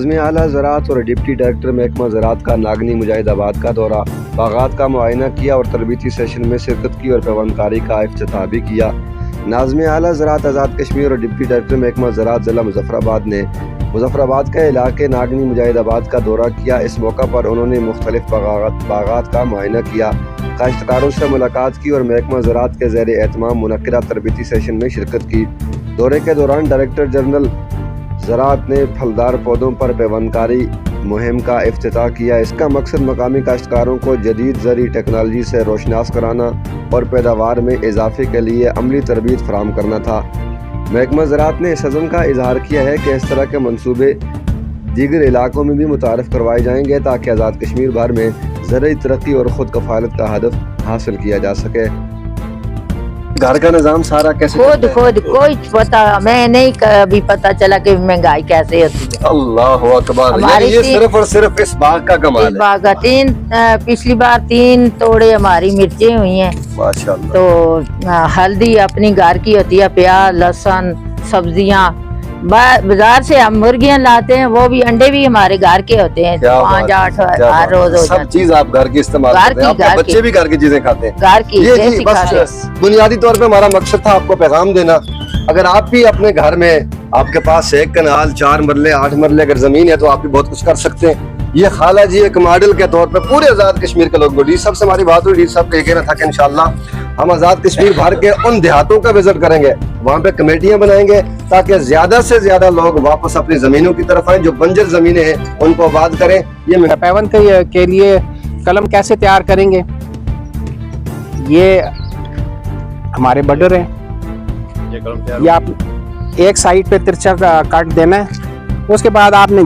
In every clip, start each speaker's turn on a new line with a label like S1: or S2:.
S1: नाज़िम आला ज़राअत और deputy director महकमा ज़राअत का नागनी मुजाहिदाबाद का दौरा, बागात का मुआयना किया और तरबीती सेशन में शिरकत की और पैवंदकारी का इफ्तिताह भी किया। नाज़िम आला ज़राअत आज़ाद कश्मीर और डिप्टी डायरेक्टर महकमा ज़राअत ज़िला मुज़फ़्फ़राबाद ने मुज़फ़्फ़राबाद के इलाके नागनी मुजाहिदाबाद का दौरा किया। इस मौका पर उन्होंने मुख्तलिफ बागात का मुआयना किया, काश्तकारों से मुलाकात की और महकमा ज़राअत के ज़ेर एहतमाम मुनक्किदा तरबीती सेशन में शिरकत की। दौरे के दौरान डायरेक्टर जनरल ज़राअत ने फलदार पौधों पर पैवंदकारी मुहिम का इफ्तिताह किया। इसका मकसद मकामी काश्तकारों को जदीद ज़री टेक्नोलॉजी से रोशनास कराना और पैदावार में इजाफे के लिए अमली तरबियत फराहम करना था। महकमा ज़राअत ने इस अज़्म का इजहार किया है कि इस तरह के मनसूबे दीगर इलाकों में भी मुतारफ़ करवाए जाएंगे ताकि आज़ाद कश्मीर भर में ज़रूरी तरक्की और ख़ुद कफ़ालत का हदफ हासिल किया जा सके। घर का निज़ाम सारा कैसे
S2: खुद कोई पता मैं नहीं, कभी पता चला कि महंगाई कैसे होती है।
S1: अल्लाह अकबर, यानी ये सिर्फ और सिर्फ इस बाग का कमाल है।
S2: बाग का पिछली बार 3 तोड़े हमारी मिर्चें हुई हैं
S1: माशाअल्लाह।
S2: तो हल्दी अपनी घर की होती है, प्याज लहसुन सब्जियां। बाजार से हम मुर्गियां लाते हैं, वो भी अंडे भी हमारे घर के होते हैं, 5-8 हर रोज हो
S1: सब चीज आप घर की इस्तेमाल करते हैं, आपके बच्चे भी घर की चीजें खाते हैं।
S2: घर की
S1: ये बस बुनियादी तौर पे हमारा मकसद था आपको पैगाम देना। अगर आप भी अपने घर में, आपके पास 1 कनाल 4 मरले 8 मरले अगर जमीन है तो आप भी बहुत कुछ कर सकते हैं। ये खाला जी एक मॉडल के तौर पे पूरे आज़ाद कश्मीर के लोग, डी सबसे हमारी बात हुई, डी साहब कह रहा था कि इंशाल्लाह हम आज़ाद कश्मीर भर के उन देहातों का विजिट करेंगे, वहाँ पे कमेटियां बनाएंगे ताकि ज्यादा से ज्यादा लोग वापस अपनी जमीनों की तरफ आए, जो बंजर जमीनें हैं उनको आबाद करें। ये
S3: पैवंद के लिए कलम कैसे तैयार करेंगे, ये हमारे बर्डर हैं, ये आप एक साइड पे तिरछा काट देना है, उसके बाद आपने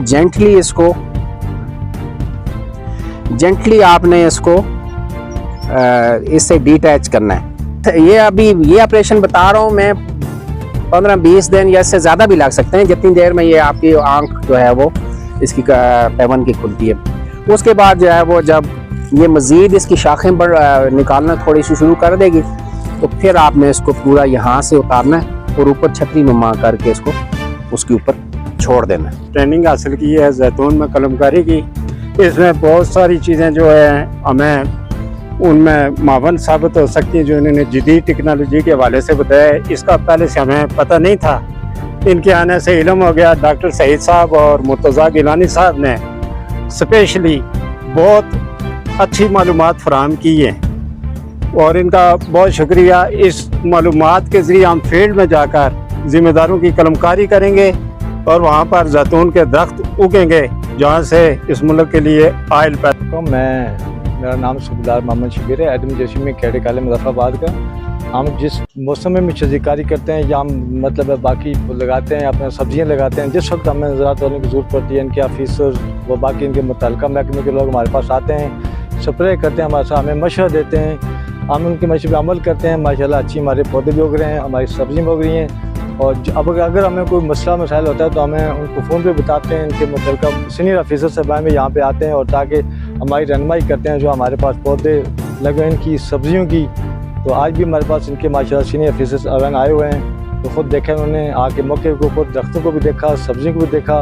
S3: जेंटली आपने इसको इससे डिटैच करना है। ये अभी ये ऑपरेशन बता रहा हूँ मैं, 15-20 दिन या इससे ज़्यादा भी लग सकते हैं, जितनी देर में ये आपकी आंख जो है वो इसकी पैवंद की खुलती है। उसके बाद जो है वो जब ये मज़ीद इसकी शाखें निकालना थोड़ी सी शुरू कर देगी तो फिर आपने इसको पूरा यहाँ से उतारना है और ऊपर छतरी नुमा करके इसको उसके ऊपर छोड़ देना है।
S4: ट्रेनिंग हासिल की है जैतून में कलमकारी की, इसमें बहुत सारी चीज़ें जो है हमें उनमें मावन साबित हो सकती है, जो इन्होंने जदीद टेक्नोलॉजी के हवाले से बताया। इसका पहले से हमें पता नहीं था, इनके आने से इल्म हो गया। डॉक्टर सईद साहब और मुर्तज़ा गिलानी साहब ने स्पेशली बहुत अच्छी मालूमात फराहम की है और इनका बहुत शुक्रिया। इस मालूमात के ज़रिए हम फील्ड में जाकर ज़िम्मेदारों की कलमकारी करेंगे और वहाँ पर जैतून के दरख्त उगेंगे जहाँ से इस मुल्क के लिए आयल पैदा।
S5: मेरा नाम सूबेदार मोहम्मद शबीर है, एडमिनिस्ट्रेशन में कैडर कॉलेज मुज़फ़्फ़राबाद का। हम जिस मौसम में मिर्चीकारी करते हैं या हम मतलब बाकी लगाते हैं, अपने सब्जियां लगाते हैं, जिस वक्त हमें ज़राअत वालों की ज़रूरत पड़ती है, इनके ऑफिसर व बाकी इनके मुतल्लिक़ा महकमे के लोग हमारे पास आते हैं, स्प्रे करते हैं, हमारे साथ हमें मशवरा देते हैं, हम उनके मशवरे पर अमल करते हैं। माशाल्लाह अच्छी हमारे पौधे भी उग रहे हैं, हमारी सब्जियाँ भी उग रही हैं। और अब अगर हमें कोई मसाइल होता है तो हमें उनको फ़ोन पे बताते हैं, इनके मुतल्लिक़ा सीनियर ऑफिसर साहब यहाँ पे आते हैं और ताकि हमारी रहनुमाई करते हैं। जो हमारे पास पौधे लगे इनकी सब्जियों की, तो आज भी हमारे पास इनके माशाल्लाह सीनियर ऑफिसर अवन आए हुए हैं, तो ख़ुद देखे उन्होंने आके मौके के ऊपर दरख्तों को भी देखा, सब्जियों को भी देखा,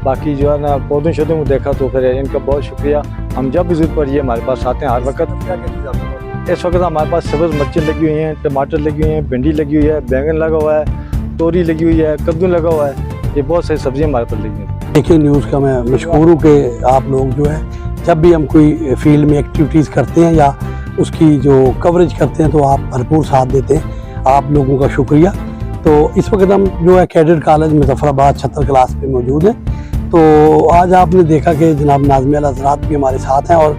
S5: बाकी जो है ना पौधों शौधों को देखा। तो फिर इनका बहुत शुक्रिया। हम जब भी ज़रूरत पड़ी है हमारे पास आते हैं हर वक्त। इस वक्त हमारे पास सब्ज़ मिर्चें लगी हुई हैं, टमाटर लगी हुई हैं, भिंडी लगी हुई है, बैंगन लगा हुआ है, तोरी लगी हुई है, कद्दू लगा हुआ है, ये बहुत सारी सब्जियां हमारे पास लगी हैं।
S6: देखिए न्यूज़ का मैं मशकूर हूँ कि आप लोग जो है जब भी हम कोई फील्ड में एक्टिविटीज़ करते हैं या उसकी जो कवरेज करते हैं तो आप भरपूर साथ देते हैं, आप लोगों का शुक्रिया। तो इस वक्त हम जो है कैडेट कॉलेज मुज़फ़्फ़राबाद 76 क्लास पे मौजूद हैं। तो आज आपने देखा कि जनाब नाज़िम आला ज़राअत भी हमारे साथ हैं और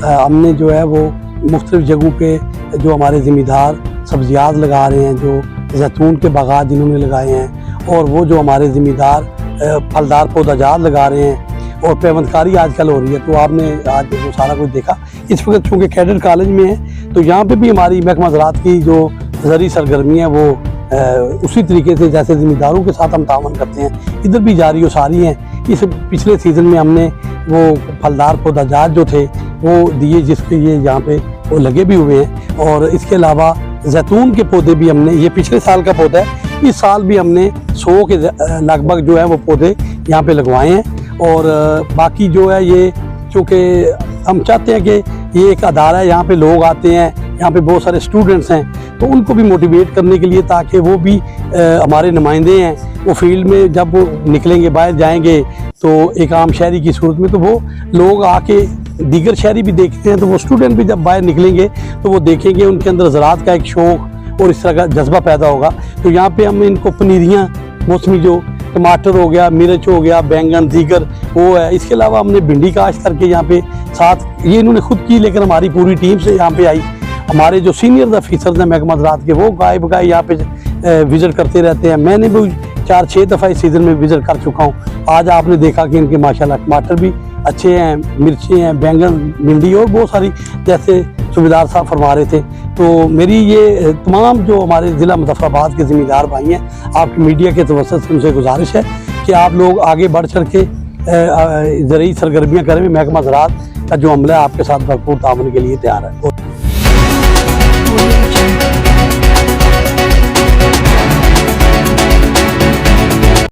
S6: हमने जो है वो मुख्तलिफ़ जगहों पे जो हमारे ज़िम्मेदार सब्जियात लगा रहे हैं, जो जैतून के बागात जिन्होंने लगाए हैं और वो जो हमारे ज़िम्मेदार फलदार पौधाजात लगा रहे हैं और पैवंदकारी आजकल हो रही है। तो आपने आज जो सारा कुछ देखा, इस वक्त चूँकि कैडर कॉलेज में है तो यहाँ पे भी हमारी महकमा ज़राअत की जो ज़रूरी सरगर्मी है वो उसी तरीके से जैसे ज़िम्मेदारों के साथ हम तावन करते हैं इधर भी जारी और सारी हैं। इस पिछले सीज़न में हमने वो फलदार पौधाजात जो थे वो दिए, जिसके ये यहाँ पे वो लगे भी हुए हैं। और इसके अलावा जैतून के पौधे भी हमने, ये पिछले साल का पौधा है, इस साल भी हमने 100 के लगभग जो है वो पौधे यहाँ पे लगवाए हैं और बाकी जो है ये चूँकि हम चाहते हैं कि ये एक अदारा है, यहाँ पे लोग आते हैं, यहाँ पे बहुत सारे स्टूडेंट्स हैं, तो उनको भी मोटिवेट करने के लिए ताकि वो भी हमारे नुमाइंदे हैं, वो फील्ड में जब वो निकलेंगे बाहर जाएंगे तो एक आम शहरी की सूरत में, तो वो लोग आके दीगर शहरी भी देखते हैं, तो वो स्टूडेंट भी जब बाहर निकलेंगे तो वो देखेंगे, उनके अंदर ज़राअत का एक शौक़ और इस तरह का जज्बा पैदा होगा। तो यहाँ पे हम इनको पनीरियाँ मौसमी जो टमाटर हो गया, मिर्च हो गया, बैंगन दीगर वो है, इसके अलावा हमने भिंडी काश्त करके यहाँ पे साथ ये इन्होंने खुद की, लेकिन हमारी पूरी टीम से यहाँ पे आई। हमारे जो सीनियर अफसर हैं महकमा ज़राअत के, वो गाय बगाए यहाँ पे विज़िट करते रहते हैं। मैंने भी 4-6 दफ़ा इस सीज़न में विज़िट कर चुका हूँ। आज आपने देखा कि इनके माशाल्लाह टमाटर भी अच्छे हैं, मिर्ची हैं, बैंगन, भिंडी और बहुत सारी, जैसे सूबेदार साहब फरमा रहे थे। तो मेरी ये तमाम जो हमारे ज़िला मुज़फ़्फ़राबाद के ज़िम्मेदार भाई हैं, आपकी मीडिया के तवस्सुत से उनसे गुजारिश है कि आप लोग आगे बढ़ चढ़ के ज़रूरी सरगर्मियाँ करें। महकमा ज़राअत का जो अमला है आपके साथ भरपूर ताउन के लिए तैयार है।